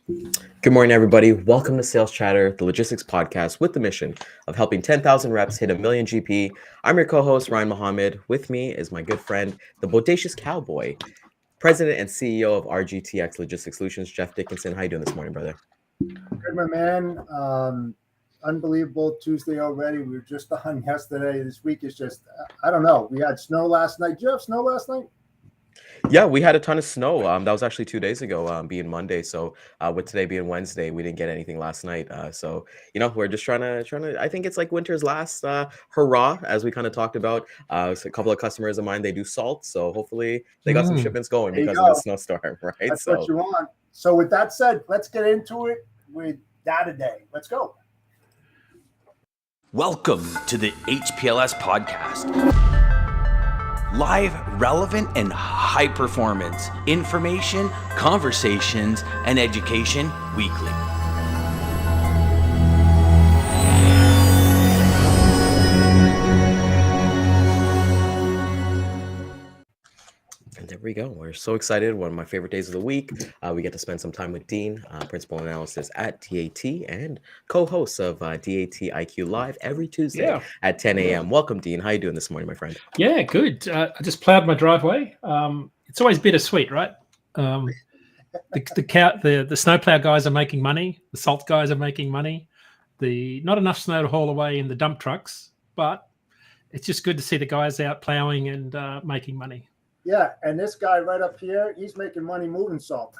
Good morning, everybody. Welcome to Sales Chatter, the logistics podcast with the mission of helping 10,000 reps hit a million GP. I'm your co-host, Ryan Mohamed. With me is my good friend, the Bodacious Cowboy, President and CEO of RGTX Logistics Solutions, Jeff Dickinson. How you doing this morning, brother? Good, my man. Unbelievable Tuesday already. We were just on yesterday. This week is just, I don't know. We had snow last night. Did you have snow last night? Yeah, we had a ton of snow. That was actually 2 days ago, being Monday. So with today being Wednesday, we didn't get anything last night. So we're just trying to. I think it's like winter's last hurrah, as we kind of talked about. So a couple of customers of mine, they do salt, so hopefully they got some shipments going because of the snowstorm, right? That's what you want. So with that said, let's get into it with Data Day. Let's go. Welcome to the HPLS podcast. Live, relevant, and high performance information, conversations, and education weekly. And there we go. We're so excited. One of my favorite days of the week. We get to spend some time with Dean, Principal Analyst at DAT and co-host of DAT IQ Live every Tuesday at 10 a.m. Welcome, Dean. How you doing this morning, my friend? Yeah, good. I just plowed my driveway. It's always bittersweet, right? The snowplow guys are making money. The salt guys are making money. Not enough snow to haul away in the dump trucks, but it's just good to see the guys out plowing and making money. Yeah, and this guy right up here, he's making money moving salt.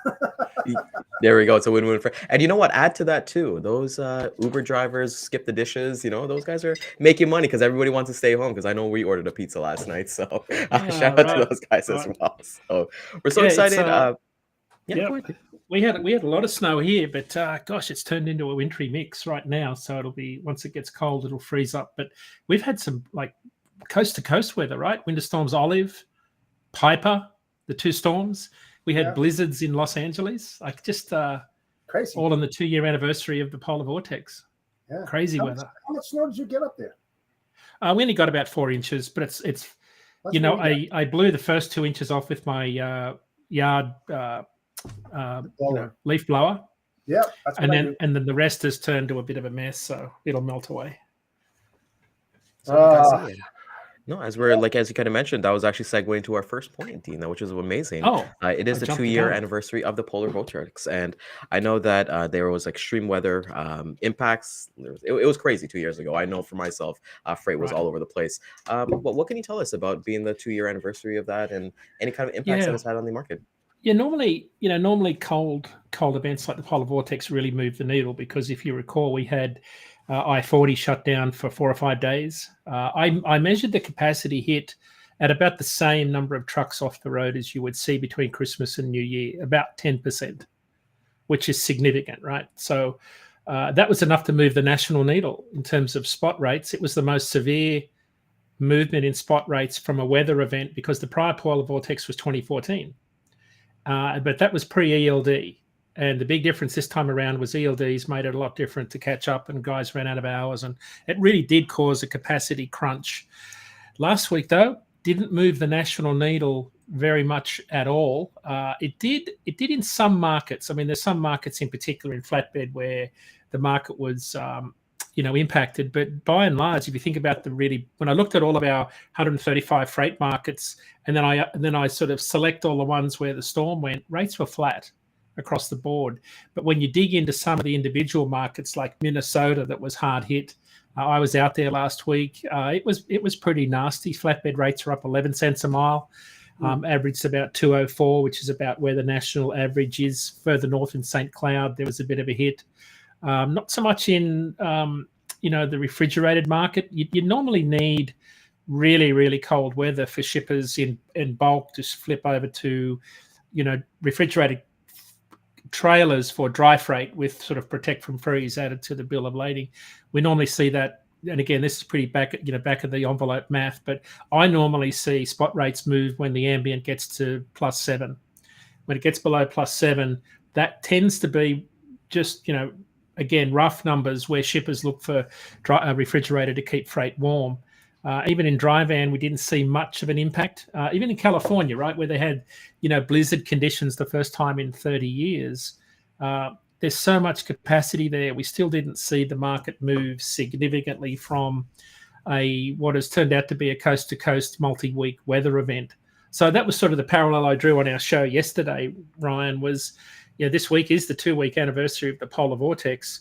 There we go. It's a win-win for. And you know what? Add to that too. Those Uber drivers, skip the dishes. Those guys are making money because everybody wants to stay home. Because I know we ordered a pizza last night, so shout out to those guys as well. So we're so excited. We had a lot of snow here, but gosh, it's turned into a wintry mix right now. So it'll be, once it gets cold, it'll freeze up. But we've had some like coast to coast weather, right? Winter storms, Olive, Piper, the two storms. We had blizzards in Los Angeles, like just crazy. All on the 2-year anniversary of the Polar Vortex. Yeah, crazy weather. How much snow did you get up there? We only got about 4 inches, but it's I blew the first 2 inches off with my yard leaf blower. Yeah, and then the rest has turned to a bit of a mess, so it'll melt away. No, as you kind of mentioned, that was actually segueing to our first point, Dean, which is amazing. It is the 2-year anniversary of the Polar Vortex, and I know that there was extreme weather impacts. It was crazy 2 years ago. I know for myself, freight was all over the place. What can you tell us about being the 2-year anniversary of that and any kind of impacts that it's had on the market? Yeah, normally cold events like the Polar Vortex really move the needle because if you recall, we had I-40 shut down for 4 or 5 days. I measured the capacity hit at about the same number of trucks off the road as you would see between Christmas and New Year, about 10%, which is significant, right? So that was enough to move the national needle in terms of spot rates. It was the most severe movement in spot rates from a weather event because the prior Polar Vortex was 2014. But that was pre-ELD. And the big difference this time around was ELDs made it a lot different to catch up and guys ran out of hours. And it really did cause a capacity crunch. Last week, though, didn't move the national needle very much at all. It did in some markets. I mean, there's some markets in particular in flatbed where the market was impacted. But by and large, if you think about when I looked at all of our 135 freight markets, and then I sort of select all the ones where the storm went, rates were flat across the board. But when you dig into some of the individual markets like Minnesota that was hard hit, I was out there last week. It was pretty nasty. Flatbed rates are up 11 cents a mile. Averaged about 204, which is about where the national average is. Further north in St. Cloud, there was a bit of a hit. Not so much in the refrigerated market. You normally need really, really cold weather for shippers in bulk to flip over to refrigerated trailers for dry freight with sort of protect from freeze added to the bill of lading. We normally see that, and again, this is pretty back of the envelope math, but I normally see spot rates move when the ambient gets to +7. When it gets below +7, that tends to be just, again, rough numbers where shippers look for a refrigerator to keep freight warm. Even in dry van, we didn't see much of an impact. Even in California, right, where they had, blizzard conditions the first time in 30 years, there's so much capacity there. We still didn't see the market move significantly from what has turned out to be a coast-to-coast multi-week weather event. So that was sort of the parallel I drew on our show yesterday, Ryan, was this week is the 2-week anniversary of the Polar Vortex.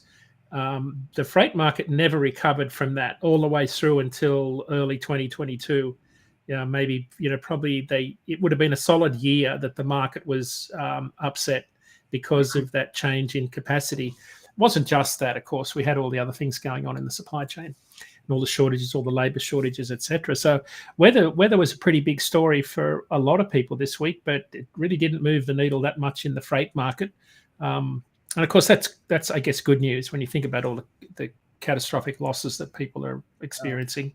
The freight market never recovered from that all the way through until early 2022. Maybe, probably it would have been a solid year that the market was upset because of that change in capacity. It wasn't just that, of course. We had all the other things going on in the supply chain and all the shortages, all the labor shortages, etc. So weather was a pretty big story for a lot of people this week, but it really didn't move the needle that much in the freight market. And of course, that's I guess good news when you think about all the catastrophic losses that people are experiencing.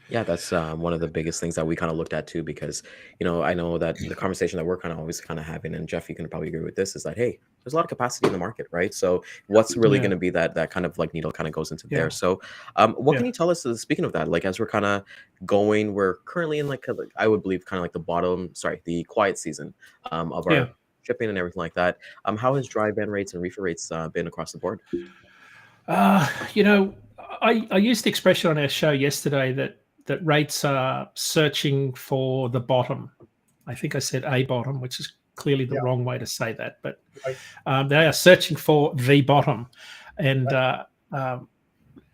Yeah, that's one of the biggest things that we kind of looked at too, because, I know that the conversation that we're kind of always kind of having, and Jeff, you can probably agree with this, is that, hey, there's a lot of capacity in the market, right? So what's really going to be that kind of like needle kind of goes into there. So what can you tell us, speaking of that, like as we're kind of going, we're currently in like, I would believe kind of like the quiet season of our shipping and everything like that. How has dry van rates and reefer rates been across the board? I used the expression on our show yesterday that rates are searching for the bottom. I think I said a bottom, which is clearly the wrong way to say that, but they are searching for the bottom, and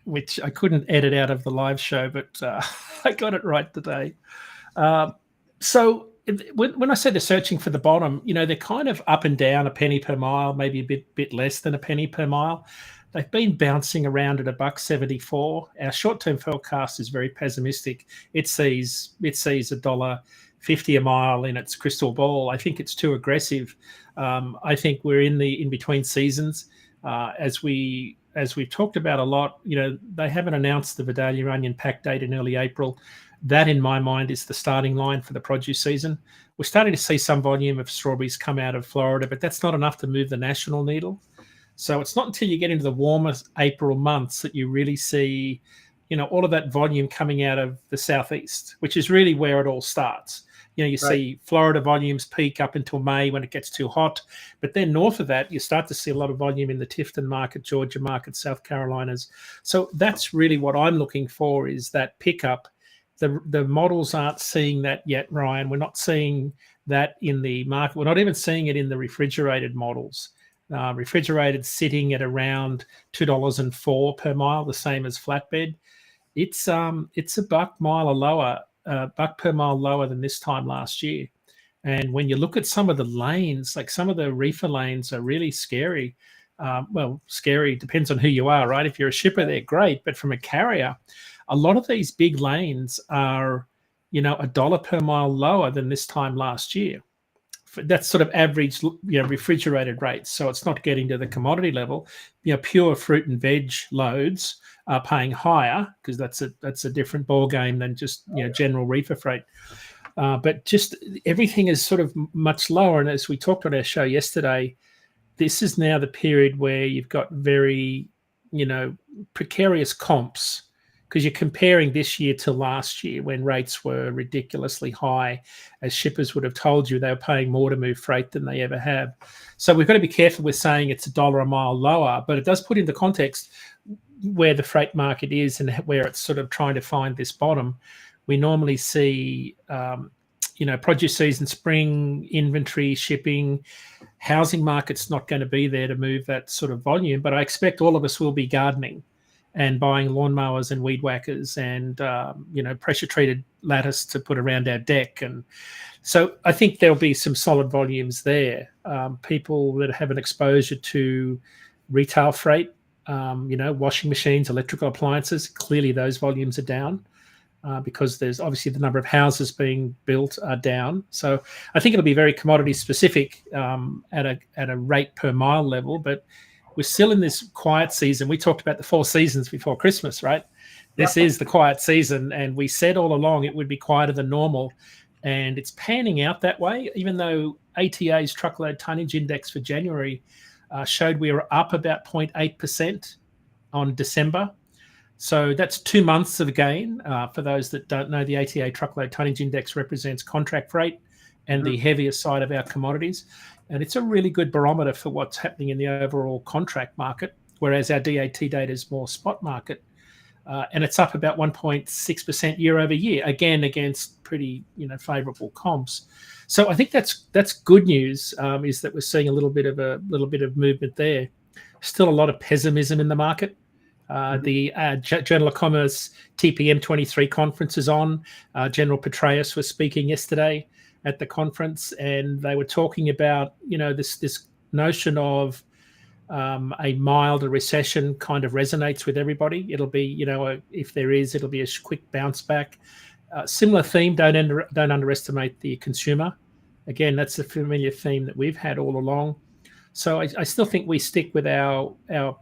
which I couldn't edit out of the live show, but I got it right today. So when I say they're searching for the bottom, they're kind of up and down a penny per mile, maybe a bit less than a penny per mile. They've been bouncing around at $1.74. Our short-term forecast is very pessimistic. It sees $1.50 a mile in its crystal ball. I think it's too aggressive. I think we're in between seasons. As we've talked about a lot, they haven't announced the Vidalia onion pack date in early April. That, in my mind, is the starting line for the produce season. We're starting to see some volume of strawberries come out of Florida, but that's not enough to move the national needle. So it's not until you get into the warmest April months that you really see, all of that volume coming out of the southeast, which is really where it all starts. You see Florida volumes peak up until May when it gets too hot. But then north of that, you start to see a lot of volume in the Tifton market, Georgia market, South Carolinas. So that's really what I'm looking for, is that pickup. The models aren't seeing that yet, Ryan. We're not seeing that in the market. We're not even seeing it in the refrigerated models. Refrigerated sitting at around $2.04 per mile, the same as flatbed. It's a buck per mile lower than this time last year. And when you look at some of the lanes, like some of the reefer lanes are really scary. Scary depends on who you are, right? If you're a shipper, they're great, but from a carrier, a lot of these big lanes are, $1 per mile lower than this time last year. That's sort of average, refrigerated rates. So it's not getting to the commodity level. Pure fruit and veg loads are paying higher, because that's a different ball game than just general reefer freight. But just everything is sort of much lower. And as we talked on our show yesterday, this is now the period where you've got very, precarious comps, because you're comparing this year to last year when rates were ridiculously high, as shippers would have told you they were paying more to move freight than they ever have. So we've got to be careful with saying it's $1 a mile lower, but it does put into context where the freight market is and where it's sort of trying to find this bottom. We normally see, produce season, spring, inventory, shipping, housing market's not going to be there to move that sort of volume, but I expect all of us will be gardening and buying lawnmowers and weed whackers and, pressure treated lattice to put around our deck. And so I think there'll be some solid volumes there. People that have an exposure to retail freight, washing machines, electrical appliances, clearly those volumes are down because there's obviously the number of houses being built are down. So I think it'll be very commodity specific at a rate per mile level, but we're still in this quiet season. We talked about the 4 seasons before Christmas, right? This is the quiet season, and we said all along it would be quieter than normal, and it's panning out that way, even though ATA's truckload tonnage index for January showed we were up about 0.8% on December. So that's 2 months of gain. For those that don't know, the ATA truckload tonnage index represents contract freight and the heavier side of our commodities. And it's a really good barometer for what's happening in the overall contract market, whereas our DAT data is more spot market. And it's up about 1.6% year over year, again against pretty favourable comps. So I think that's good news. Is that we're seeing a little bit of movement there. Still a lot of pessimism in the market. The Journal of Commerce TPM 23 conference is on. General Petraeus was speaking yesterday at the conference, and they were talking about this notion of a milder recession kind of resonates with everybody. It'll be, if there is, it'll be a quick bounce back. Similar theme, don't underestimate the consumer. Again, that's a familiar theme that we've had all along. So I still think we stick with our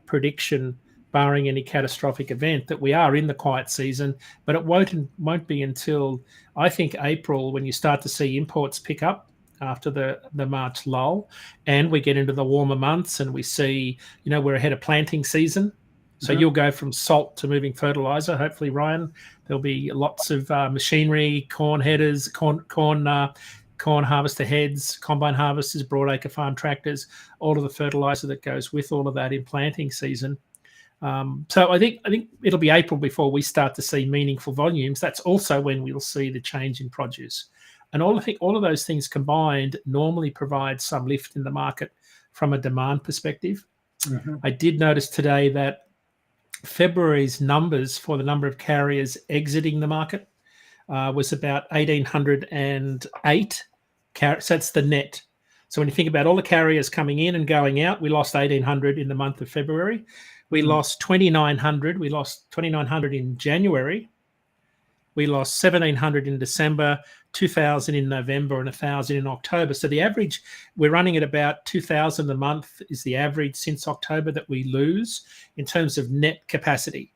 prediction, barring any catastrophic event, that we are in the quiet season, but it won't be until, I think, April when you start to see imports pick up after the March lull, and we get into the warmer months and we see, we're ahead of planting season. So you'll go from salt to moving fertilizer. Hopefully, Ryan, there'll be lots of machinery, corn headers, corn harvester heads, combine harvesters, broadacre farm tractors, all of the fertilizer that goes with all of that in planting season. So I think it'll be April before we start to see meaningful volumes. That's also when we'll see the change in produce. And all of those things combined normally provide some lift in the market from a demand perspective. I did notice today that February's numbers for the number of carriers exiting the market was about 1,808. So that's the net. So when you think about all the carriers coming in and going out, we lost 1,800 in the month of February. We lost 2,900. We lost 2,900 in January. We lost 1,700 in December, 2,000 in November, and 1,000 in October. So the average, we're running at about 2,000 a month is the average since October that we lose in terms of net capacity,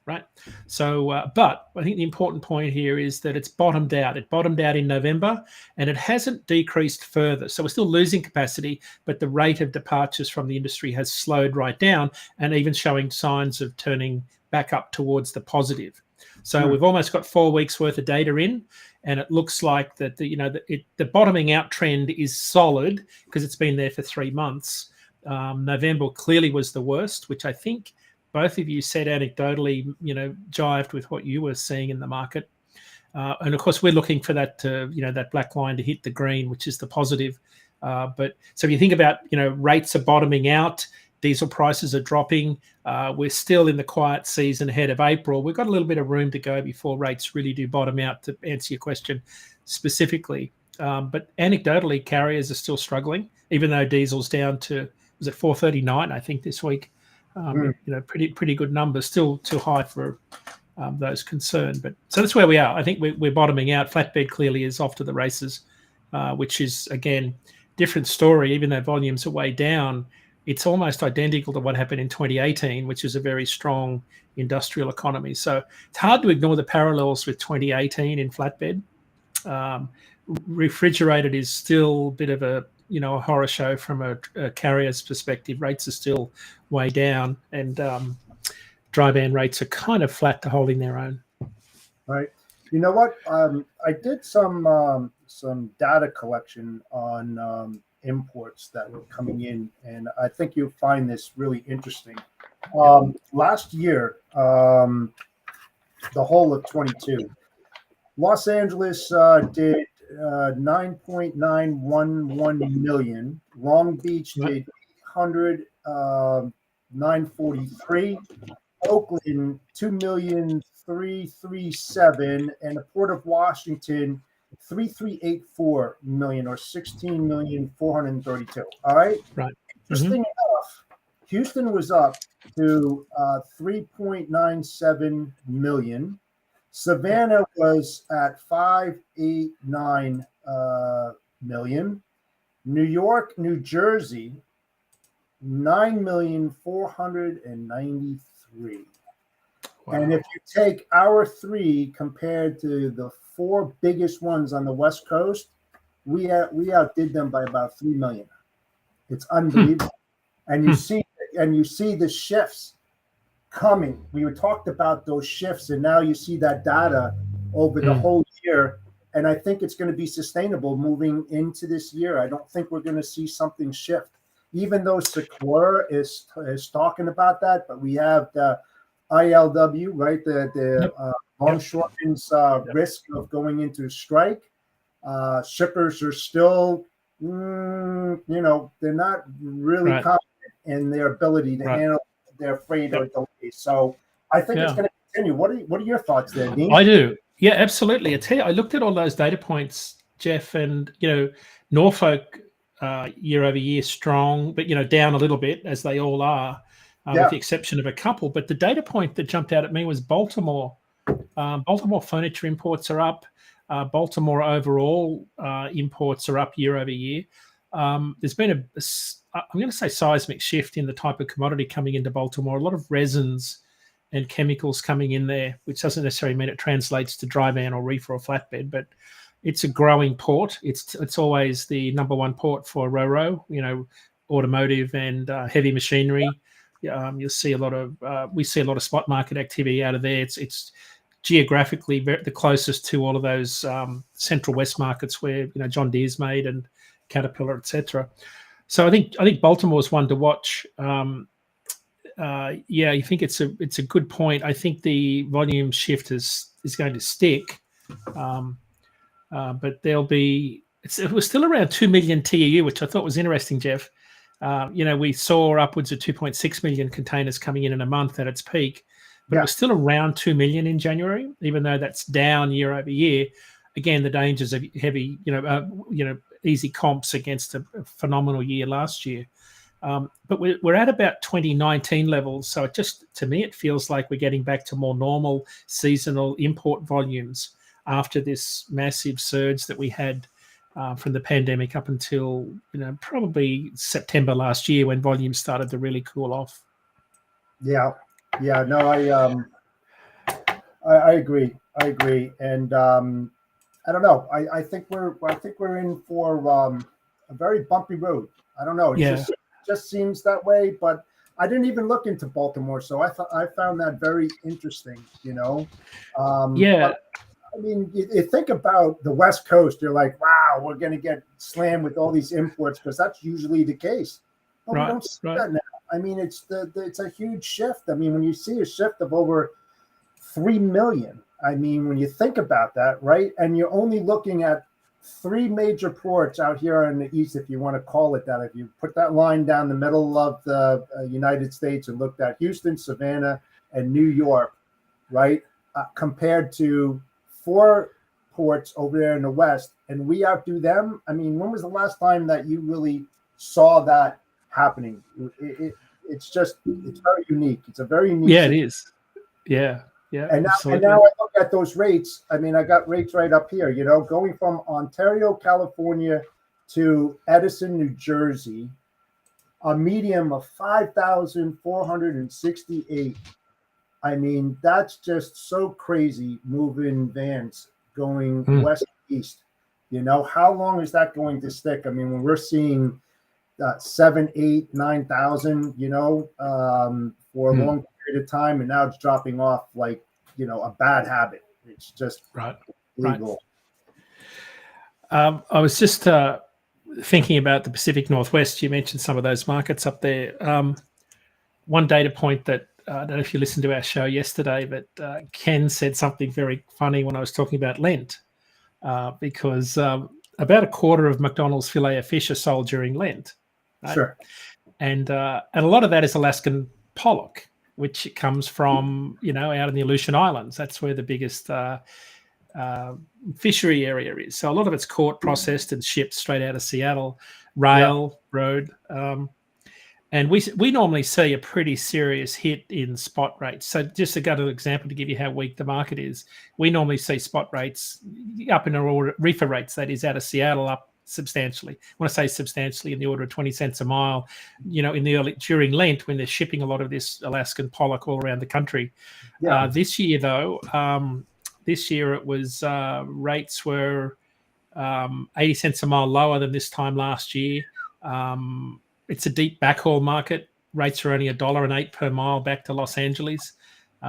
right? So, but I think the important point here is that it's bottomed out. It bottomed out in November, and it hasn't decreased further. So we're still losing capacity, but the rate of departures from the industry has slowed right down, and even showing signs of turning back up towards the positive. So we've almost got 4 weeks worth of data in, and it looks like that the bottoming out trend is solid because it's been there for 3 months. November clearly was the worst, which I think both of you said anecdotally, jived with what you were seeing in the market. And of course, we're looking for that that black line to hit the green, which is the positive. But so if you think about, rates are bottoming out, diesel prices are dropping. We're still in the quiet season ahead of April. We've got a little bit of room to go before rates really do bottom out, to answer your question specifically. But anecdotally, carriers are still struggling, even though diesel's down to, was it 439, I think, this week. Pretty good numbers, still too high for those concerned. But so that's where we are. I think we're bottoming out. Flatbed clearly is off to the races, which is, again, different story. Even though volumes are way down, it's almost identical to what happened in 2018, which is a very strong industrial economy. So it's hard to ignore the parallels with 2018 in flatbed. Refrigerated is still a bit of a horror show from a carrier's perspective. Rates are still way down, and dry van rates are kind of flat to holding their own. Right. You know what? I did some data collection on imports that were coming in, and I think you'll find this really interesting. Last year, the whole of 22, Los Angeles did 9.911 million. Long Beach did 943. Oakland 2,337,000, and the Port of Washington 3,384 million, or 16,432,000. All right. Right. Interesting enough, Houston was up to 3.97 million. Savannah was at 589 million. New York, New Jersey, 9,493,000. Wow. And if you take our three compared to the four biggest ones on the West Coast, we outdid them by about 3 million. It's unbelievable. And you see the shifts coming. We talked about those shifts, and now you see that data over the whole year, And I think it's going to be sustainable moving into this year. I don't think we're going to see something shift, even though Sequoia is talking about that. But we have the ILW, right? The longshoremen's risk of going into strike. Shippers are still, they're not really confident in their ability to handle their freight or delays. So I think it's going to continue. What are your thoughts there, Dean? I do. Yeah, absolutely. I tell you, I looked at all those data points, Jeff, and Norfolk year over year strong, but down a little bit as they all are, with the exception of a couple. But the data point that jumped out at me was Baltimore. Baltimore furniture imports are up. Baltimore overall imports are up year over year. There's been I'm going to say seismic shift in the type of commodity coming into Baltimore. A lot of resins and chemicals coming in there, which doesn't necessarily mean it translates to dry van or reefer or flatbed, but it's a growing port. It's always the number one port for RoRo, automotive and heavy machinery. You'll see a lot of we see a lot of spot market activity out of there. It's geographically the closest to all of those central west markets where John Deere's made and Caterpillar, etc. So I think Baltimore's one to watch. I think it's a good point. I think the volume shift is going to stick, but it was still around 2 million TEU, which I thought was interesting, Jeff. We saw upwards of 2.6 million containers coming in a month at its peak, but it was still around 2 million in January, even though that's down year over year. Again, the dangers of heavy, easy comps against a phenomenal year last year. But we're at about 2019 levels. So to me, it feels like we're getting back to more normal seasonal import volumes after this massive surge that we had from the pandemic up until, probably September last year when volumes started to really cool off. Yeah. No, I agree. And I don't know. I think we're in for a very bumpy road. I don't know. It just seems that way. But I didn't even look into Baltimore, so I found that very interesting. But, I mean, you think about the West Coast. You're like, wow, we're going to get slammed with all these imports because that's usually the case. But we don't see that now. I mean, it's a huge shift. I mean, when you see a shift of over 3 million, I mean, when you think about that, right? And you're only looking at 3 major ports out here in the east, if you want to call it that. If you put that line down the middle of the United States and looked at Houston, Savannah, and New York, right? Compared to 4 ports over there in the west, and we outdo them. I mean, when was the last time that you really saw that happening? It's very unique. It's a very unique situation. It is. Yeah. And now I look at those rates. I mean, I got rates right up here, going from Ontario, California to Edison, New Jersey, a medium of 5,468. I mean, that's just so crazy moving vans going west to east. How long is that going to stick? I mean, when we're seeing 7, 8, 9,000, for a long period of time, and now it's dropping off like, a bad habit. It's just legal. I was just thinking about the Pacific Northwest. You mentioned some of those markets up there. One data point that I don't know if you listened to our show yesterday, but Ken said something very funny when I was talking about Lent, because about a quarter of McDonald's filet of fish are sold during Lent. Right? Sure. And a lot of that is Alaskan pollock, which comes from, out in the Aleutian Islands. That's where the biggest fishery area is. So a lot of it's caught, processed, and shipped straight out of Seattle, road. And we normally see a pretty serious hit in spot rates. So just to go to an example to give you how weak the market is, we normally see spot rates up in our order, reefer rates, that is out of Seattle, up substantially. When I say substantially, in the order of 20 cents a mile, during Lent, when they're shipping a lot of this Alaskan pollock all around the country. Yeah. This year, though, it was rates were 80 cents a mile lower than this time last year. It's a deep backhaul market. Rates are only $1.08 per mile back to Los Angeles.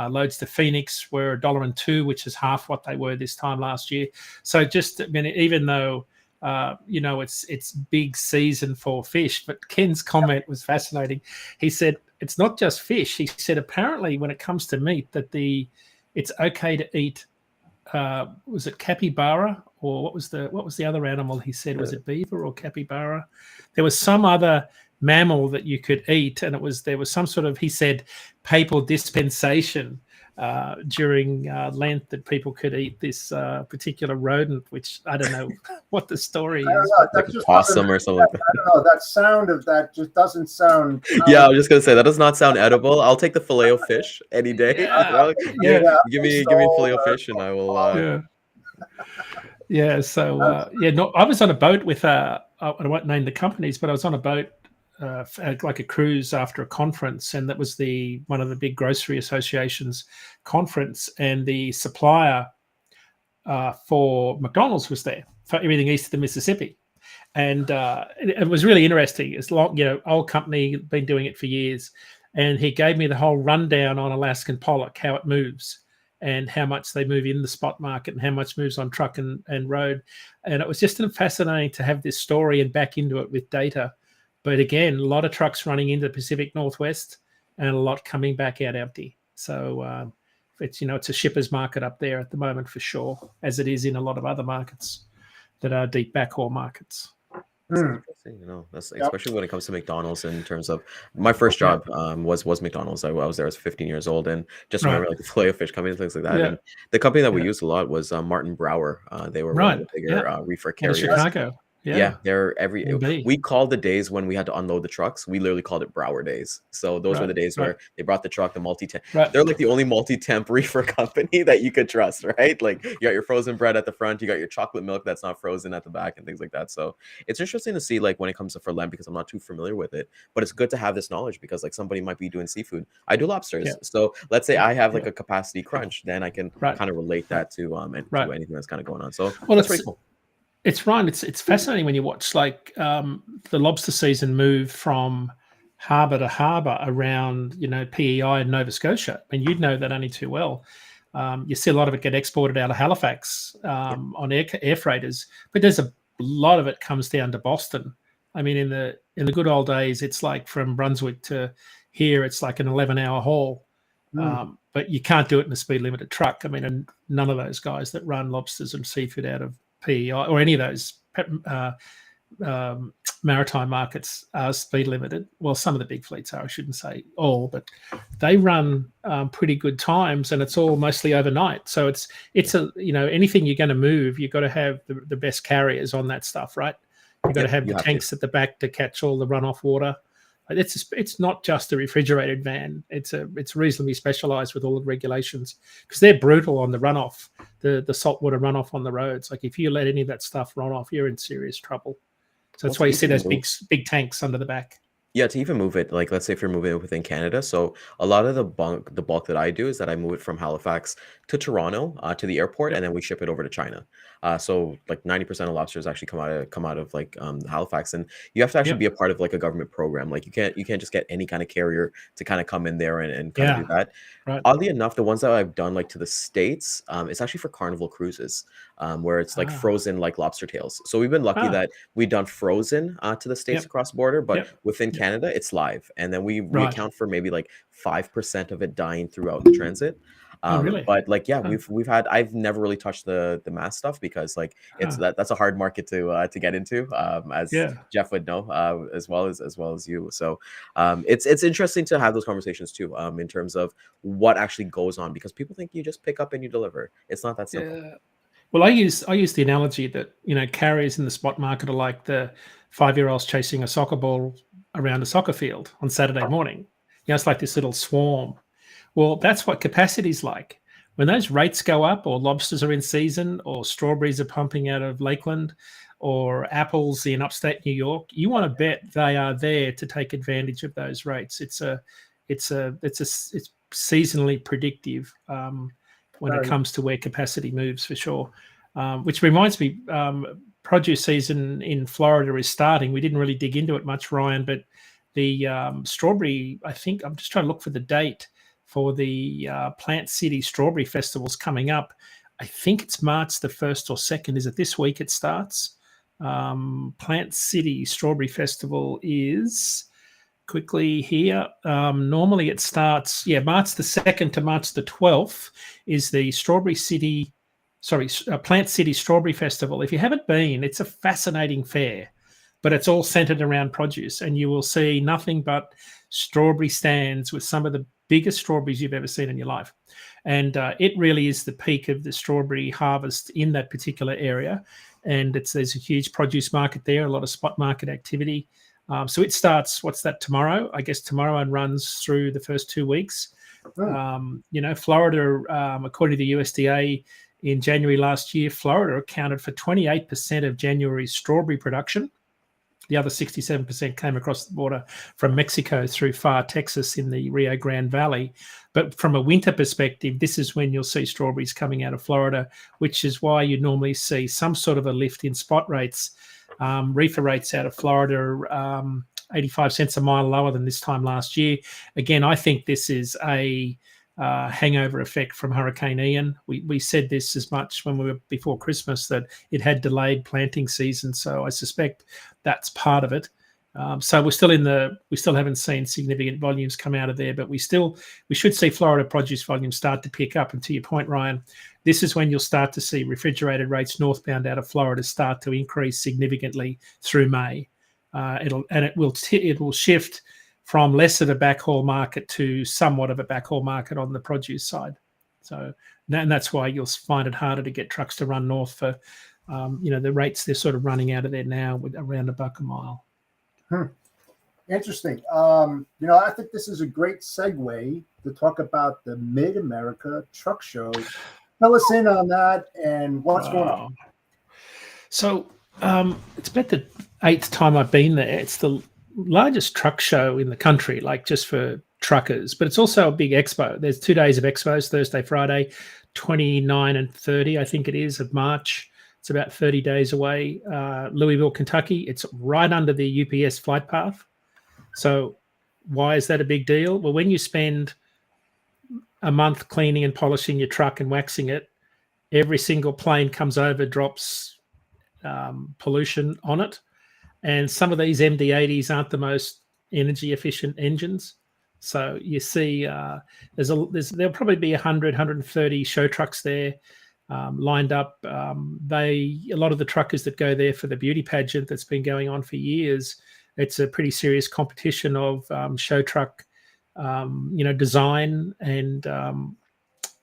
Loads to Phoenix were $1.02, which is half what they were this time last year. So just, I mean, even though it's big season for fish, but Ken's comment was fascinating. He said it's not just fish. He said apparently when it comes to meat that it's okay to eat. Was it capybara or what was the other animal? He said, was it beaver or capybara? There was some other mammal that you could eat, and there was some sort of, he said, papal dispensation during Lent that people could eat this particular rodent, which I don't know what the story is. Like a possum or something like that. I don't know. That sound of that just doesn't sound. Yeah, I was just gonna say that does not sound edible. I'll take the filet of fish any day. Give me filet of fish, and I will. Yeah. So I was on a boat with I won't name the companies, but I was on a boat. Like a cruise after a conference, and that was one of the big grocery associations conference, and the supplier for McDonald's was there for everything east of the Mississippi, and it was really interesting. It's long, old company, been doing it for years, and he gave me the whole rundown on Alaskan pollock, how it moves, and how much they move in the spot market, and how much moves on truck and road, and it was just fascinating to have this story and back into it with data. But again, a lot of trucks running into the Pacific Northwest and a lot coming back out empty. So it's a shipper's market up there at the moment for sure, as it is in a lot of other markets that are deep backhaul markets. That's especially when it comes to McDonald's. In terms of my first job was McDonald's. I was there. I was 15 years old, and just remember like the filet of fish coming and things like that. And the company that we used a lot was Martin Brower. They were one of the bigger reefer carriers. In Chicago. Yeah, they're we called the days when we had to unload the trucks. We literally called it Brower days. So those were the days where they brought the truck, the multi-temp. They're like the only multi-temp reefer company that you could trust, right? Like you got your frozen bread at the front, you got your chocolate milk that's not frozen at the back, and things like that. So it's interesting to see like when it comes to for Lem, because I'm not too familiar with it, but it's good to have this knowledge because like somebody might be doing seafood. I do lobsters, so let's say I have like a capacity crunch, then I can kind of relate that to to anything that's kind of going on. So that's pretty cool. It's right. It's fascinating when you watch like the lobster season move from harbour to harbour around, PEI and Nova Scotia. I mean, you'd know that only too well. You see a lot of it get exported out of Halifax on air freighters, but there's a lot of it comes down to Boston. I mean, in the good old days, it's like from Brunswick to here, it's like an 11-hour haul. But you can't do it in a speed limited truck. I mean, and none of those guys that run lobsters and seafood out of PEI or any of those maritime markets are speed limited. Well, some of the big fleets are, I shouldn't say all, but they run pretty good times, and it's all mostly overnight. So it's anything you're going to move, you've got to have the best carriers on that stuff, right? You've got to have the tanks at the back to catch all the runoff water. It's not just a refrigerated van. It's reasonably specialized with all the regulations because they're brutal on the runoff, the saltwater runoff on the roads. Like if you let any of that stuff run off, you're in serious trouble. So that's why you see those big tanks under the back. Yeah, to even move it, like let's say if you're moving it within Canada. So a lot of the bulk that I do is that I move it from Halifax to Toronto to the airport, and then we ship it over to China. So like 90% of lobsters actually come out of like Halifax, and you have to actually be a part of like a government program. Like you can't just get any kind of carrier to kind of come in there and kind of do that. Right. Oddly enough, the ones that I've done like to the States, it's actually for Carnival cruises, where it's like frozen like lobster tails. So we've been lucky that we've done frozen to the States across the border, but within Canada, it's live. And then we account for maybe like 5% of it dying throughout the transit. Really? But like we've had, I've never really touched the mass stuff because like that's a hard market to get into, as Jeff would know, as well as you. So it's interesting to have those conversations too, in terms of what actually goes on, because people think you just pick up and you deliver. It's not that simple. Well, I use the analogy that carriers in the spot market are like the 5-year-olds chasing a soccer ball around a soccer field on Saturday morning. It's like this little swarm. Well, that's what capacity is like. When those rates go up, or lobsters are in season, or strawberries are pumping out of Lakeland, or apples in upstate New York, you want to bet they are there to take advantage of those rates. It's seasonally predictive when it comes to where capacity moves, for sure. Which reminds me, produce season in Florida is starting. We didn't really dig into it much, Ryan, but the strawberry, I think, I'm just trying to look for the date. for the Plant City Strawberry Festival's coming up. I think it's March the 1st or 2nd. Is it this week it starts? Plant City Strawberry Festival is quickly here. Normally it starts, March the 2nd to March the 12th is the Plant City Strawberry Festival. If you haven't been, it's a fascinating fair, but it's all centered around produce, and you will see nothing but strawberry stands with some of the biggest strawberries you've ever seen in your life. And it really is the peak of the strawberry harvest in that particular area. And there's a huge produce market there, a lot of spot market activity. So it starts, tomorrow? I guess tomorrow, and runs through the first 2 weeks. Florida, according to the USDA, in January last year, Florida accounted for 28% of January's strawberry production. The other 67% came across the border from Mexico through far Texas in the Rio Grande Valley. But from a winter perspective, this is when you'll see strawberries coming out of Florida, which is why you normally see some sort of a lift in spot rates. Reefer rates out of Florida, 85 cents a mile lower than this time last year. Again, I think this is a hangover effect from Hurricane Ian. We said this as much when we were before Christmas, that it had delayed planting season. So I suspect that's part of it. So we still haven't seen significant volumes come out of there, but we should see Florida produce volumes start to pick up. And to your point, Ryan, this is when you'll start to see refrigerated rates northbound out of Florida start to increase significantly through May. It will shift from less of a backhaul market to somewhat of a backhaul market on the produce side. So, and that's why you'll find it harder to get trucks to run north for, the rates they're sort of running out of there now with around $1 a mile. Interesting. I think this is a great segue to talk about the Mid-America Truck Show. Fill us in on that and what's going on. So it's about the 8th time I've been there. It's the largest truck show in the country, like just for truckers, but it's also a big expo. There's 2 days of expos, Thursday, Friday, 29 and 30, I think it is, of March. It's about 30 days away. Louisville, Kentucky. It's right under the UPS flight path. So why is that a big deal? Well, when you spend a month cleaning and polishing your truck and waxing it, every single plane comes over, drops pollution on it. And some of these MD-80s aren't the most energy efficient engines. So you see there'll probably be 100, 130 show trucks there lined up. A lot of the truckers that go there for the beauty pageant that's been going on for years, it's a pretty serious competition of show truck, design, and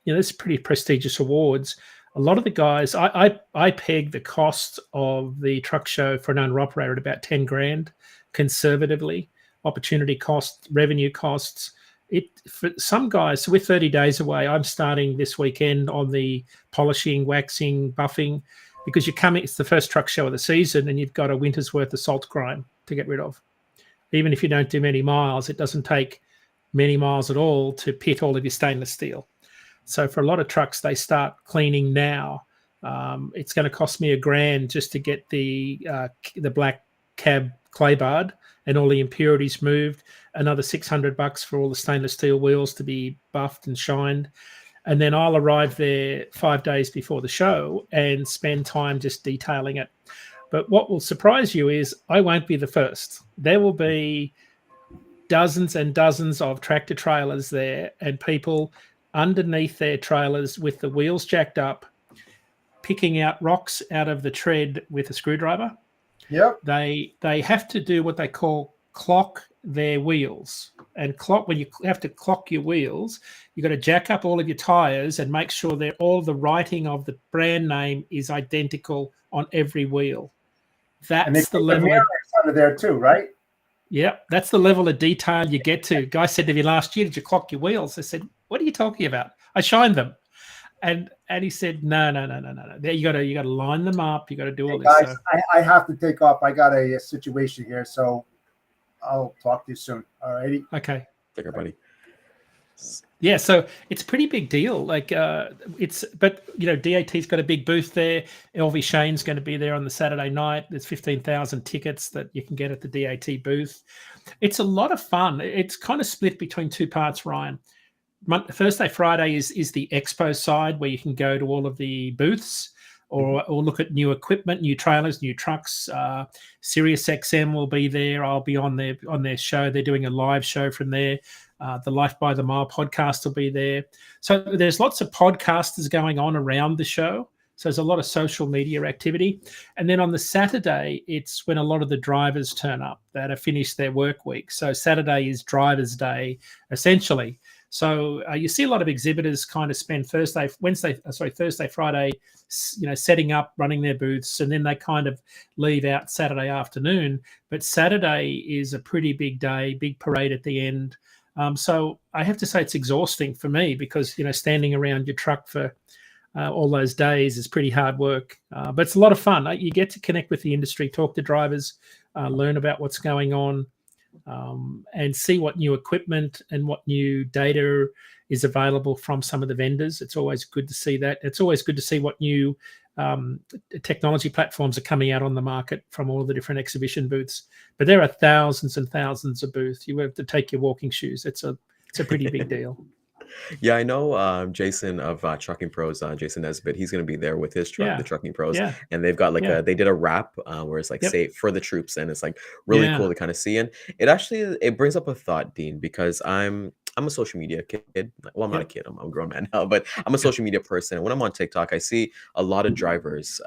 it's pretty prestigious awards. A lot of the guys, I peg the cost of the truck show for an owner-operator at about 10 grand, conservatively. Opportunity costs, revenue costs. For some guys, so we're 30 days away. I'm starting this weekend on the polishing, waxing, buffing, because it's the first truck show of the season, and you've got a winter's worth of salt grime to get rid of. Even if you don't do many miles, it doesn't take many miles at all to pit all of your stainless steel. So for a lot of trucks, they start cleaning now. It's going to cost me $1,000 just to get the black cab clay barred and all the impurities moved. Another $600 for all the stainless steel wheels to be buffed and shined. And then I'll arrive there 5 days before the show and spend time just detailing it. But what will surprise you is I won't be the first. There will be dozens and dozens of tractor trailers there, and people underneath their trailers with the wheels jacked up, picking out rocks out of the tread with a screwdriver. Yep. They have to do what they call clock their wheels. And when you have to clock your wheels, you've got to jack up all of your tires and make sure that all the writing of the brand name is identical on every wheel. That's the level under there too, right? Yeah, that's the level of detail you get to. Guy said to me last year, "Did you clock your wheels?" I said, "What are you talking about? I shined them." And he said, No. There you got to line them up. You got to do all this. Guys, so. I have to take off. I got a situation here, so I'll talk to you soon. All righty. Okay. Take care, buddy. Yeah, so it's a pretty big deal. But DAT's got a big booth there. LV Shane's going to be there on the Saturday night. There's 15,000 tickets that you can get at the DAT booth. It's a lot of fun. It's kind of split between two parts, Ryan. Thursday, Friday is the expo side where you can go to all of the booths or look at new equipment, new trailers, new trucks. Sirius XM will be there. I'll be on their show. They're doing a live show from there. The Life by the Mile podcast will be there. So there's lots of podcasters going on around the show. So there's a lot of social media activity. And then on the Saturday, it's when a lot of the drivers turn up that have finished their work week. So Saturday is driver's day, essentially. So you see a lot of exhibitors kind of spend Thursday, Friday, setting up, running their booths, and then they kind of leave out Saturday afternoon. But Saturday is a pretty big day, big parade at the end. So I have to say it's exhausting for me because, standing around your truck for all those days is pretty hard work. But it's a lot of fun. You get to connect with the industry, talk to drivers, learn about what's going on, and see what new equipment and what new data is available from some of the vendors. It's always good to see that. It's always good to see what new technology platforms are coming out on the market from all the different exhibition booths. But there are thousands and thousands of booths. You have to take your walking shoes. It's a pretty big deal. Yeah, I know Jason of Trucking Pros, Jason Nesbitt, he's going to be there with his truck, the Trucking Pros. Yeah. And they've got they did a wrap where it's like say for the troops, and it's like really cool to kind of see. And it brings up a thought, Dean, because I'm a social media kid. Well, I'm not a kid. I'm a grown man now, but I'm a social media person. And when I'm on TikTok, I see a lot of drivers.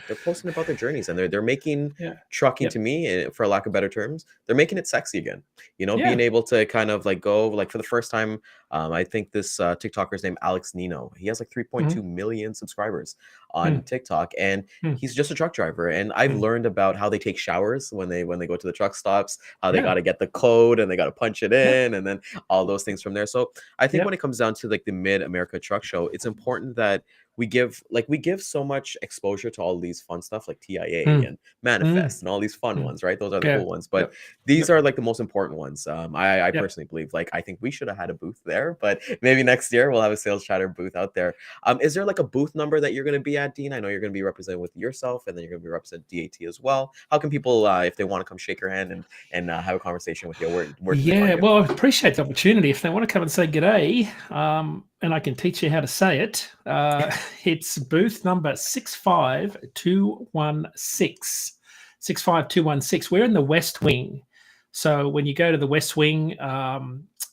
They're posting about their journeys, and they're making trucking, to me, for lack of better terms, they're making it sexy again. Being able to kind of go for the first time. I think this TikToker's named Alex Nino. He has 3.2 million subscribers on TikTok, and he's just a truck driver. And I've learned about how they take showers when they go to the truck stops, how they got to get the code and they got to punch it in, and then all those things from there. So I think when it comes down to the Mid America Truck Show, it's important that we give so much exposure to all these fun stuff like TIA and Manifest and all these fun ones, right? Those are the cool ones, but these are the most important ones. I personally believe I think we should have had a booth there, but maybe next year we'll have a Sales Chatter booth out there. Is there a booth number that you're going to be at, Dean? I know you're going to be represented with yourself, and then you're going to be representing DAT as well. How can people, if they want to come shake your hand and have a conversation with you, where well, I appreciate the opportunity. If they want to come and say g'day, and I can teach you how to say it. It's booth number 65216. 65216. We're in the West Wing. So when you go to the West Wing,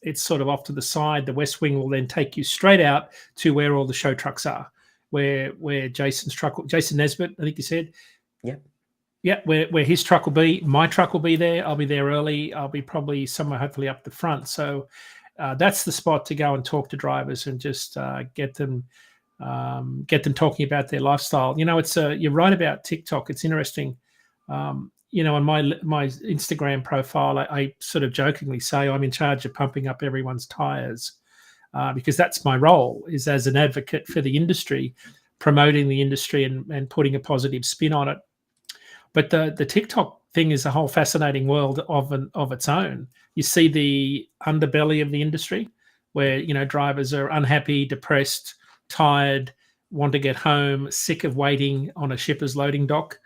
it's sort of off to the side. The West Wing will then take you straight out to where all the show trucks are, where Jason Nesbitt, I think you said. Yeah. Yeah, where his truck will be. My truck will be there. I'll be there early. I'll be probably somewhere hopefully up the front. So that's the spot to go and talk to drivers and just get them talking about their lifestyle. It's you're right about TikTok. It's interesting. On my Instagram profile, I sort of jokingly say I'm in charge of pumping up everyone's tires because that's my role, is as an advocate for the industry, promoting the industry and putting a positive spin on it. But the TikTok thing is a whole fascinating world of its own. You see the underbelly of the industry where, drivers are unhappy, depressed, tired, want to get home, sick of waiting on a shipper's loading dock.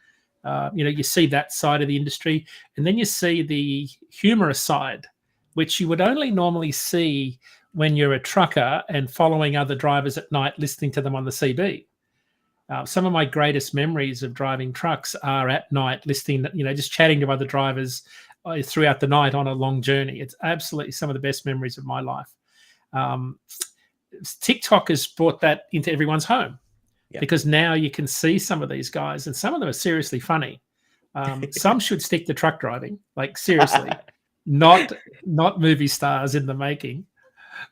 You see that side of the industry. And then you see the humorous side, which you would only normally see when you're a trucker and following other drivers at night, listening to them on the CB. Some of my greatest memories of driving trucks are at night, listening, just chatting to other drivers throughout the night on a long journey. It's absolutely some of the best memories of my life. TikTok has brought that into everyone's home because now you can see some of these guys, and some of them are seriously funny. Some should stick to truck driving, seriously, not movie stars in the making.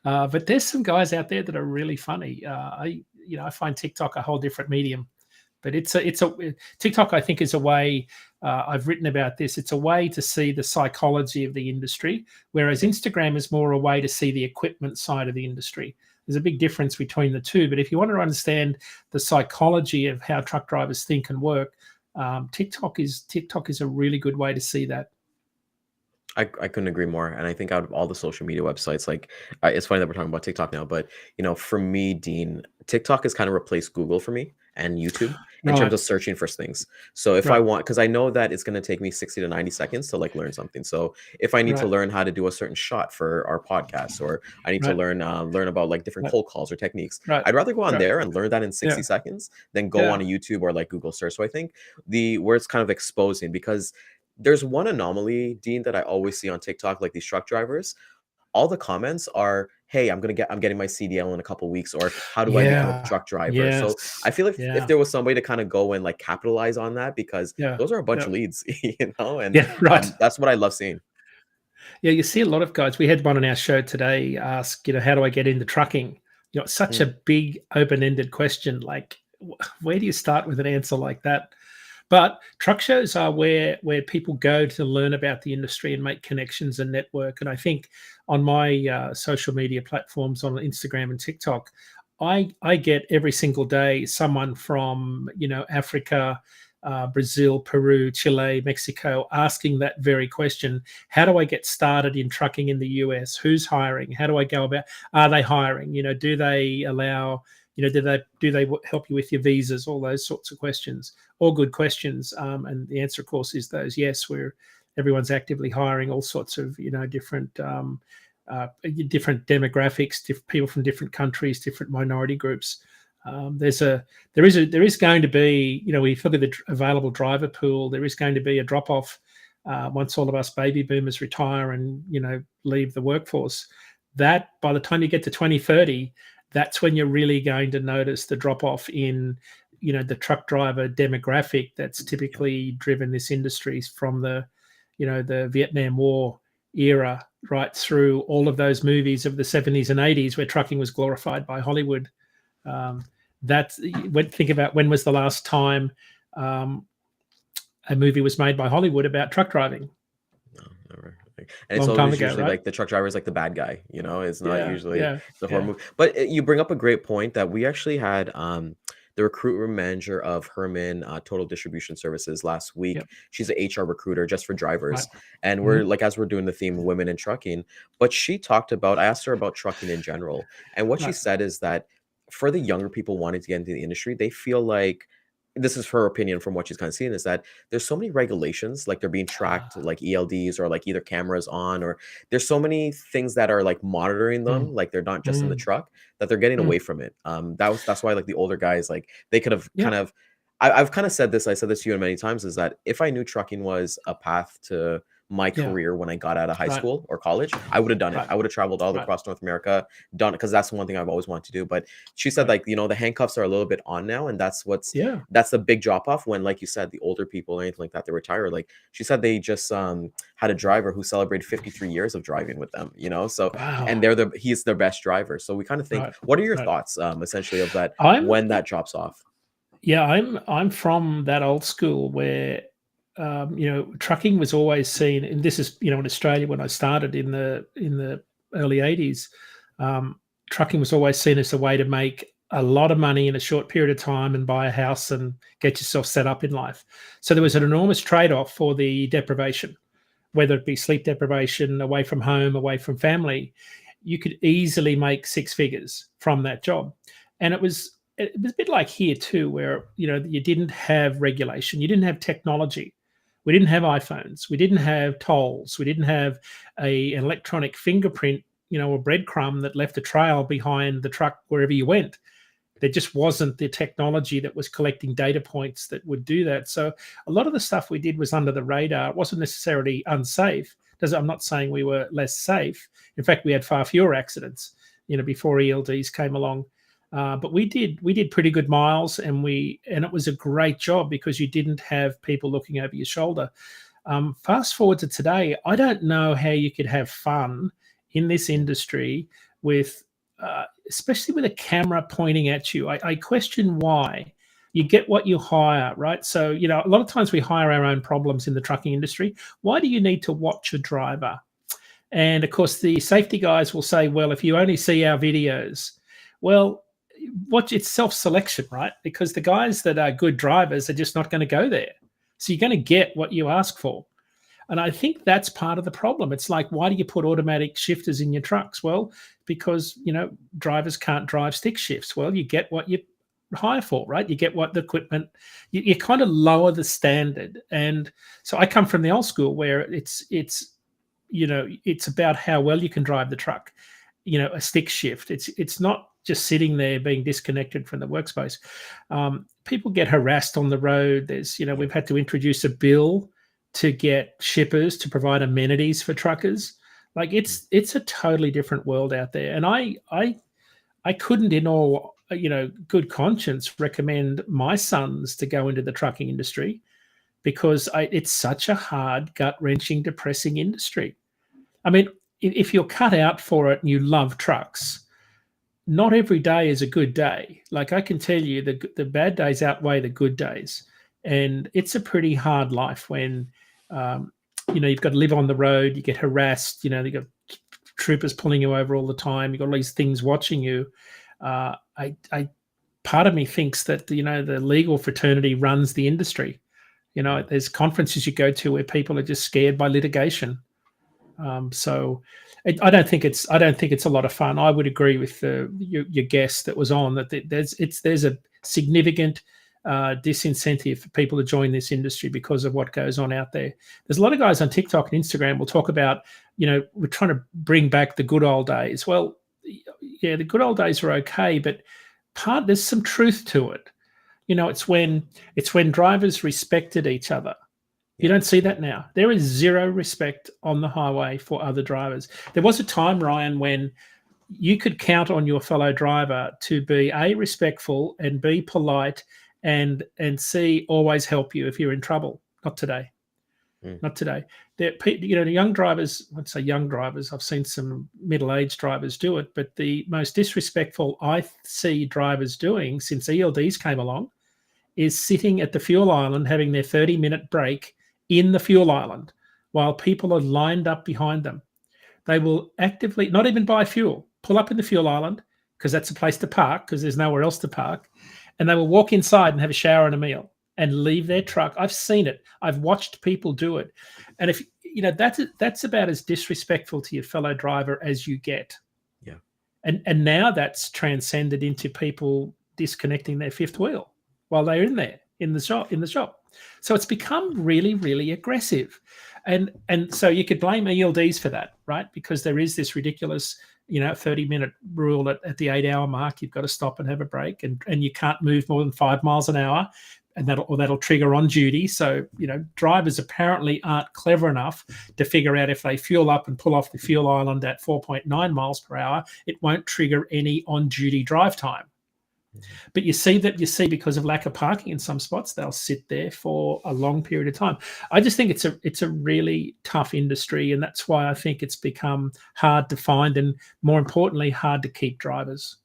But there's some guys out there that are really funny. I find TikTok a whole different medium, but TikTok, I think, is a way. I've written about this. It's a way to see the psychology of the industry, whereas Instagram is more a way to see the equipment side of the industry. There's a big difference between the two. But if you want to understand the psychology of how truck drivers think and work, TikTok is a really good way to see that. I couldn't agree more. And I think out of all the social media websites, it's funny that we're talking about TikTok now, but for me, Dean, TikTok has kind of replaced Google for me and YouTube. in terms Right. of searching for things. So if I Right. want, because I know that it's going to take me 60 to 90 seconds to like learn something. So if I need to Right. learn how to do a certain shot for our podcast, or I need to Right. learn about like different Right. cold calls or techniques, Right. I'd rather go on Right. there and learn that in 60 Yeah. seconds than go on a Yeah. YouTube or like Google search. So I think where it's kind of exposing, because there's one anomaly, Dean, that I always see on TikTok, like these truck drivers. All the comments are, "Hey, I'm getting my CDL in a couple weeks," or "How do I become a Yeah. truck driver?" So I Yes. feel like if Yeah. there was somebody to kind of go and like capitalize on that, because Yeah. those are a bunch Yeah. of leads, and Yeah. Right. that's what I love seeing. Yeah, you see a lot of guys. We had one on our show today ask, how do I get into trucking? It's such a Mm, big open-ended question. Like, where do you start with an answer like that? But truck shows are where people go to learn about the industry and make connections and network. And I think on my social media platforms on Instagram and TikTok, I get every single day someone from Africa, Brazil, Peru, Chile, Mexico asking that very question: how do I get started in trucking in the US? Who's hiring? How do I go about? Are they hiring? Do they allow? Do they help you with your visas? All those sorts of questions. All good questions. And the answer, of course, is those yes. Everyone's actively hiring all sorts of different demographics, people from different countries, different minority groups. There is going to be, we look at the available driver pool. There is going to be a drop off once all of us baby boomers retire and leave the workforce. That by the time you get to 2030, that's when you're really going to notice the drop off in the truck driver demographic that's typically driven this industry from the Vietnam War era right through all of those movies of the 70s and 80s where trucking was glorified by Hollywood. Think about when was the last time a movie was made by Hollywood about truck driving? no, never. And it's Long time always ago, usually right? like the truck driver is like the bad guy. It's not Yeah, usually yeah, the horror yeah. movie. But you bring up a great point that we actually had the recruitment manager of Herman Total Distribution Services last week. Yep. She's an HR recruiter just for drivers. Right. And we're like, as we're doing the theme women in trucking, but she talked about, I asked her about trucking in general. And what she Right. said is that for the younger people wanting to get into the industry, they feel like, this is her opinion from what she's kind of seen, is that there's so many regulations, like they're being tracked, like ELDs, or like either cameras on, or there's so many things that are like monitoring them, Mm, like they're not just in the mm, truck, that they're getting mm. away from it. That's why like the older guys, like they could have Yeah. kind of, I've kind of said this, I said this to you many times, is that if I knew trucking was a path to my Yeah. career when I got out of high Right. school or college, I would have done it. Right. I would have traveled all Right. across North America, done it, because that's one thing I've always wanted to do. But she said, Right. like, the handcuffs are a little bit on now, and that's Yeah. the big drop off when, like you said, the older people or anything like that, they retire. Like she said, they just had a driver who celebrated 53 years of driving with them, so, and Wow. he's their best driver. So we kind of think, Right. what are your Right. thoughts essentially of that I'm when that drops off? Yeah, I'm from that old school where trucking was always seen, and this is in Australia when I started in the early '80s. Trucking was always seen as a way to make a lot of money in a short period of time and buy a house and get yourself set up in life. So there was an enormous trade-off for the deprivation, whether it be sleep deprivation, away from home, away from family. You could easily make six figures from that job, and it was a bit like here too, where you didn't have regulation, you didn't have technology, we didn't have iPhones, we didn't have tolls, we didn't have an electronic fingerprint, or breadcrumb that left a trail behind the truck wherever you went. There just wasn't the technology that was collecting data points that would do that. So a lot of the stuff we did was under the radar. It wasn't necessarily unsafe. I'm not saying we were less safe. In fact, we had far fewer accidents, before ELDs came along. But we did pretty good miles, and it was a great job because you didn't have people looking over your shoulder. Fast forward to today, I don't know how you could have fun in this industry with, especially with a camera pointing at you. I question why. You get what you hire, right? So, a lot of times we hire our own problems in the trucking industry. Why do you need to watch a driver? And of course, the safety guys will say, well, if you only see our videos, well, it's self-selection, right? Because the guys that are good drivers are just not going to go there. So you're going to get what you ask for. And I think that's part of the problem. It's like, why do you put automatic shifters in your trucks? Well, because, drivers can't drive stick shifts. Well, you get what you hire for, right? You get what the equipment, you kind of lower the standard. And so I come from the old school where it's about how well you can drive the truck, a stick shift. It's not just sitting there being disconnected from the workspace. People get harassed on the road. We've had to introduce a bill to get shippers to provide amenities for truckers. Like it's a totally different world out there. And I couldn't in all, good conscience recommend my sons to go into the trucking industry because it's such a hard, gut-wrenching, depressing industry. I mean, if you're cut out for it and you love trucks, not every day is a good day. Like I can tell you the bad days outweigh the good days. And it's a pretty hard life when, you've got to live on the road, you get harassed, you've got troopers pulling you over all the time, you've got all these things watching you. Part of me thinks that, the legal fraternity runs the industry. There's conferences you go to where people are just scared by litigation. So I don't think it's a lot of fun. I would agree with your guest that was on that there's a significant disincentive for people to join this industry because of what goes on out there. There's a lot of guys on TikTok and Instagram will talk about, we're trying to bring back the good old days. Well, yeah, the good old days are okay, but there's some truth to it. It's when drivers respected each other. You don't see that now. There is zero respect on the highway for other drivers. There was a time, Ryan, when you could count on your fellow driver to be A, respectful, and B, polite, and C, always help you if you're in trouble. Not today. Not today. Young drivers, I'd say young drivers, I've seen some middle-aged drivers do it, but the most disrespectful I see drivers doing since ELDs came along is sitting at the fuel island having their 30-minute break in the fuel island while people are lined up behind them. They will actively, not even buy fuel, pull up in the fuel island because that's a place to park because there's nowhere else to park, and they will walk inside and have a shower and a meal and leave their truck. I've seen it. I've watched people do it. And if that's about as disrespectful to your fellow driver as you get. Yeah. And now that's transcended into people disconnecting their fifth wheel while they're in there in the shop. So it's become really, really aggressive. And so you could blame ELDs for that, right? Because there is this ridiculous, 30-minute rule at the 8-hour mark. You've got to stop and have a break, and you can't move more than 5 miles an hour, and that'll trigger on duty. So, drivers apparently aren't clever enough to figure out if they fuel up and pull off the fuel island at 4.9 miles per hour, it won't trigger any on-duty drive time. But you see because of lack of parking in some spots, they'll sit there for a long period of time. I just think it's a really tough industry, and that's why I think it's become hard to find and, more importantly, hard to keep drivers.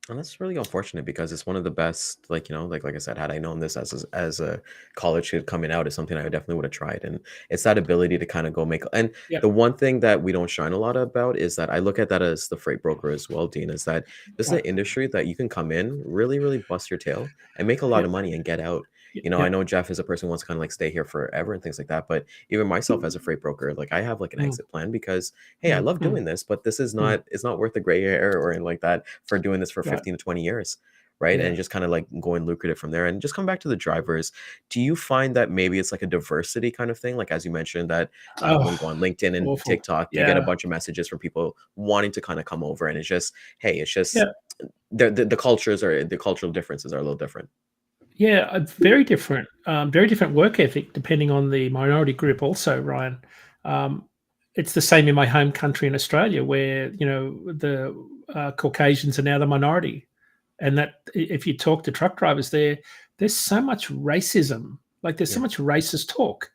And that's really unfortunate because it's one of the best, like I said, had I known this as a college kid coming out, is something I definitely would have tried. And it's that ability to kind of go make. And the one thing that we don't shine a lot about is that I look at that as the freight broker as well, Dean, is that this is an industry that you can come in, really, really bust your tail and make a lot of money and get out. I know Jeff is a person who wants to kind of like stay here forever and things like that. But even myself as a freight broker, like I have like an exit plan because, hey, I love doing this, but this is it's not worth the gray hair or anything like that for doing this for 15 to 20 years. Right. And just kind of like going lucrative from there. And just come back to the drivers. Do you find that maybe it's like a diversity kind of thing? Like, as you mentioned, that when you go on LinkedIn and TikTok, you get a bunch of messages from people wanting to kind of come over. And it's just, hey, it's just the cultures or the cultural differences are a little different. Yeah, very different work ethic depending on the minority group also, Ryan. It's the same in my home country in Australia where, the Caucasians are now the minority. And that if you talk to truck drivers there's so much racism, like there's so much racist talk.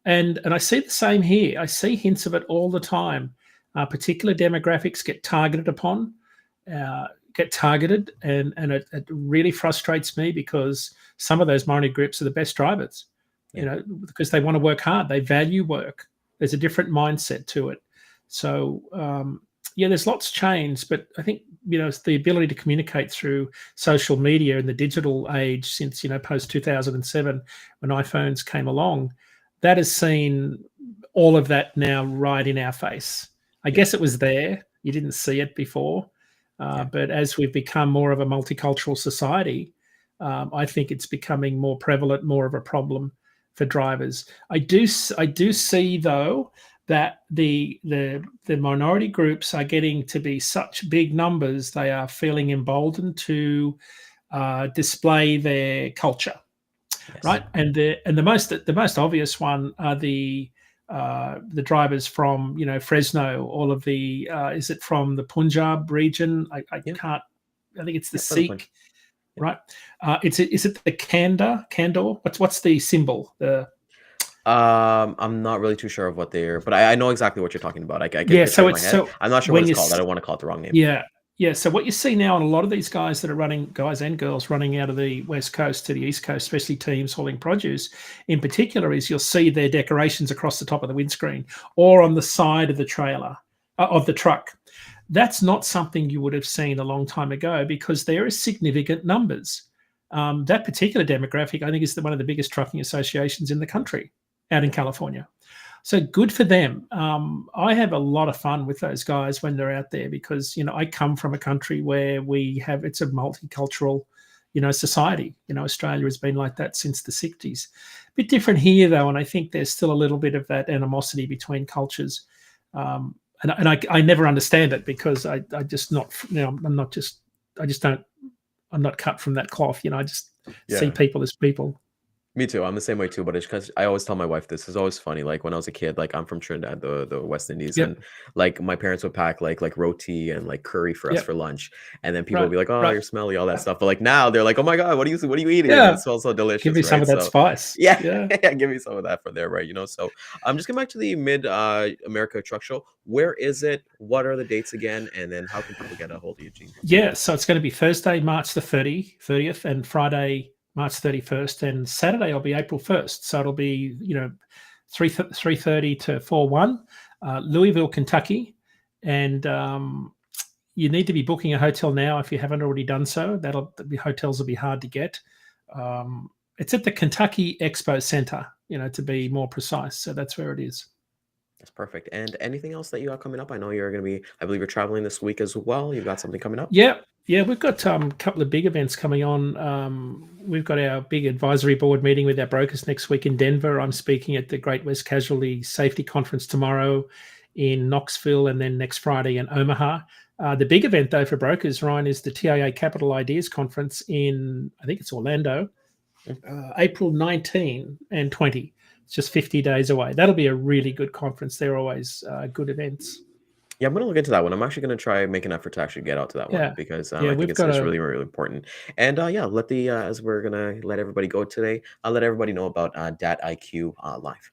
And I see the same here. I see hints of it all the time. Particular demographics get targeted upon, and it really frustrates me because some of those minority groups are the best drivers, because they want to work hard. They value work. There's a different mindset to it. So, there's lots changed, but I think, it's the ability to communicate through social media in the digital age since, post 2007 when iPhones came along, that has seen all of that now right in our face. I guess it was there. You didn't see it before. But as we've become more of a multicultural society, I think it's becoming more prevalent, more of a problem for drivers. I do see though that the minority groups are getting to be such big numbers; they are feeling emboldened to display their culture, yes. Right? And the most obvious one are the drivers from Fresno, all of the is it from the Punjab region? I can't. I think it's the Sikh. Right. Is it the Kandor? What's the symbol? I'm not really too sure of what they're, but I know exactly what you're talking about. I get so it's in my head. I'm not sure what it's called. I don't want to call it the wrong name. Yeah. So what you see now on a lot of these guys that are running, guys and girls running out of the West Coast to the East Coast, especially teams hauling produce, in particular, is you'll see their decorations across the top of the windscreen or on the side of the trailer of the truck. That's not something you would have seen a long time ago because there are significant numbers. That particular demographic, I think, is one of the biggest trucking associations in the country out in California. So good for them. I have a lot of fun with those guys when they're out there because, I come from a country where it's a multicultural, society. Australia has been like that since the 60s. A bit different here, though, and I think there's still a little bit of that animosity between cultures. And I never understand it because I'm not cut from that cloth. I just see people as people. Me too. I'm the same way too, but it's because I always tell my wife this is always funny. Like when I was a kid, like I'm from Trinidad, the West Indies, and like my parents would pack like roti and like curry for us for lunch, and then people would be like, "Oh, you're smelly," all that stuff. But like now they're like, "Oh my god, what are you eating? It smells so delicious." Give me some of that spice. Yeah, give me some of that for there, right? So just getting back to the Mid America Truck Show. Where is it? What are the dates again? And then how can people get a hold of you, Gene? Yeah, so it's going to be Thursday, March the 30th, and Friday, March 31st, and Saturday will be April 1st. So it'll be 3:30 to 4:1, Louisville, Kentucky, and you need to be booking a hotel now if you haven't already done so. The hotels will be hard to get. It's at the Kentucky Expo Center, to be more precise. So that's where it is. That's perfect. And anything else that you have coming up? I know you're going to be, I believe you're traveling this week as well. You've got something coming up? Yeah, we've got a couple of big events coming on. We've got our big advisory board meeting with our brokers next week in Denver. I'm speaking at the Great West Casualty Safety Conference tomorrow in Knoxville, and then next Friday in Omaha. The big event, though, for brokers, Ryan, is the TIA Capital Ideas Conference in, I think it's Orlando, April 19 and 20. It's just 50 days away. That'll be a really good conference. They're always good events. Yeah, I'm going to look into that one. I'm actually going to try make an effort to actually get out to that one because I think it's really, really important. And as we're going to let everybody go today, I'll let everybody know about DAT IQ Live.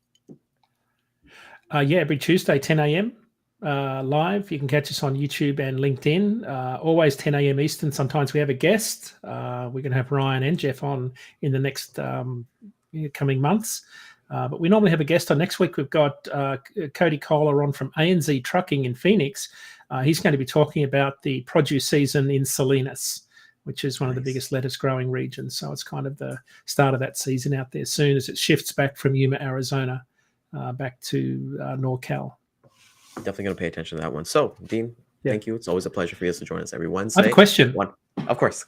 Every Tuesday, 10 a.m. Live. You can catch us on YouTube and LinkedIn. Always 10 a.m. Eastern. Sometimes we have a guest. We're going to have Ryan and Jeff on in the next coming months. But we normally have a guest on. Next week, we've got Cody Kohler on from ANZ Trucking in Phoenix. He's going to be talking about the produce season in Salinas, which is one of the biggest lettuce growing regions. So it's kind of the start of that season out there soon as it shifts back from Yuma, Arizona, back to NorCal. Definitely going to pay attention to that one. So, Dean, thank you. It's always a pleasure for you to join us every Wednesday. I have a question. Of course.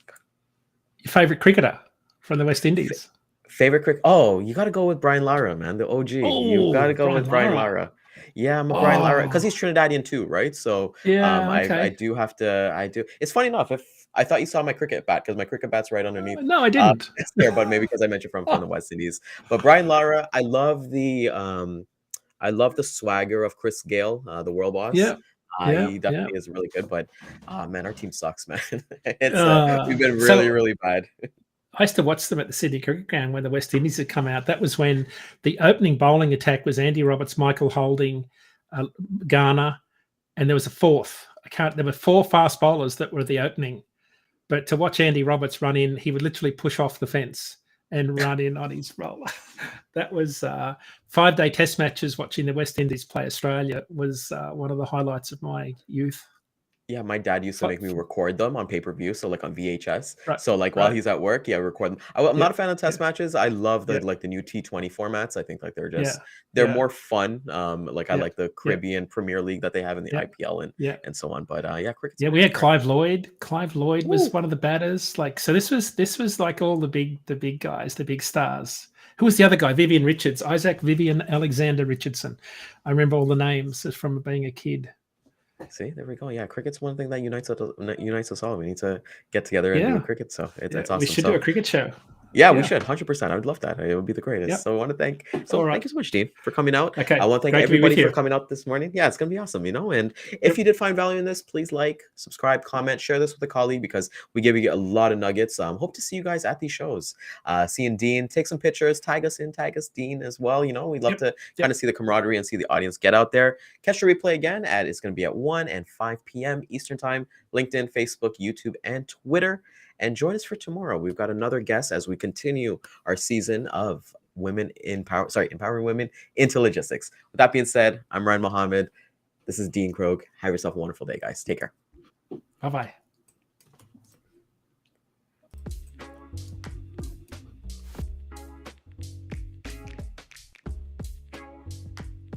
Your favorite cricketer from the West Indies? Favorite cricket? Oh, you got to go with Brian Lara, man, the OG. You got to go with Brian Lara. Yeah, I'm a Brian Lara because he's Trinidadian too, right? So I do have to. It's funny enough. If I thought you saw my cricket bat because my cricket bat's right underneath. No, I didn't. It's there, but maybe because I mentioned from the West Indies. But Brian Lara, I love the swagger of Chris Gale, the world boss. He definitely is really good. But man, our team sucks, man. We've been really bad. I used to watch them at the Sydney Cricket Ground when the West Indies had come out. That was when the opening bowling attack was Andy Roberts, Michael Holding, Garner, and there was a fourth. There were four fast bowlers that were the opening. But to watch Andy Roberts run in, he would literally push off the fence and run in on his roller. That was 5-day test matches. Watching the West Indies play Australia was one of the highlights of my youth. Yeah, my dad used to make me record them on pay-per-view, so like on VHS. Right, So like while he's at work, record them. I'm not a fan of test matches. I love the new T20 formats. I think like they're more fun. Like I like the Caribbean Premier League that they have in the IPL and so on. But cricket's we had Clive Lloyd. Clive Lloyd was Ooh. one of the batters. Like so, this was like all the big guys, the big stars. Who was the other guy? Vivian Richards, Isaac Vivian Alexander Richardson. I remember all the names from being a kid. See, there we go. Yeah, cricket's one thing that unites us all. We need to get together and do cricket. So it's awesome. We should do a cricket show. Yeah, we should 100%. I would love that. It would be the greatest. Yep. So I want to thank you so much, Dean, for coming out. Okay, I want to thank everybody for coming out this morning. Yeah, it's gonna be awesome, And if you did find value in this, please like, subscribe, comment, share this with a colleague because we give you a lot of nuggets. Hope to see you guys at these shows. Seeing Dean, take some pictures, tag us Dean as well. We'd love to kind of see the camaraderie and see the audience get out there. Catch the replay again it's gonna be at 1 and 5 p.m. Eastern time. LinkedIn, Facebook, YouTube, and Twitter. And join us for tomorrow. We've got another guest as we continue our season of empowering women into logistics. With that being said, I'm Ryan Mohamed. This is Dean Croke. Have yourself a wonderful day, guys. Take care. Bye-bye.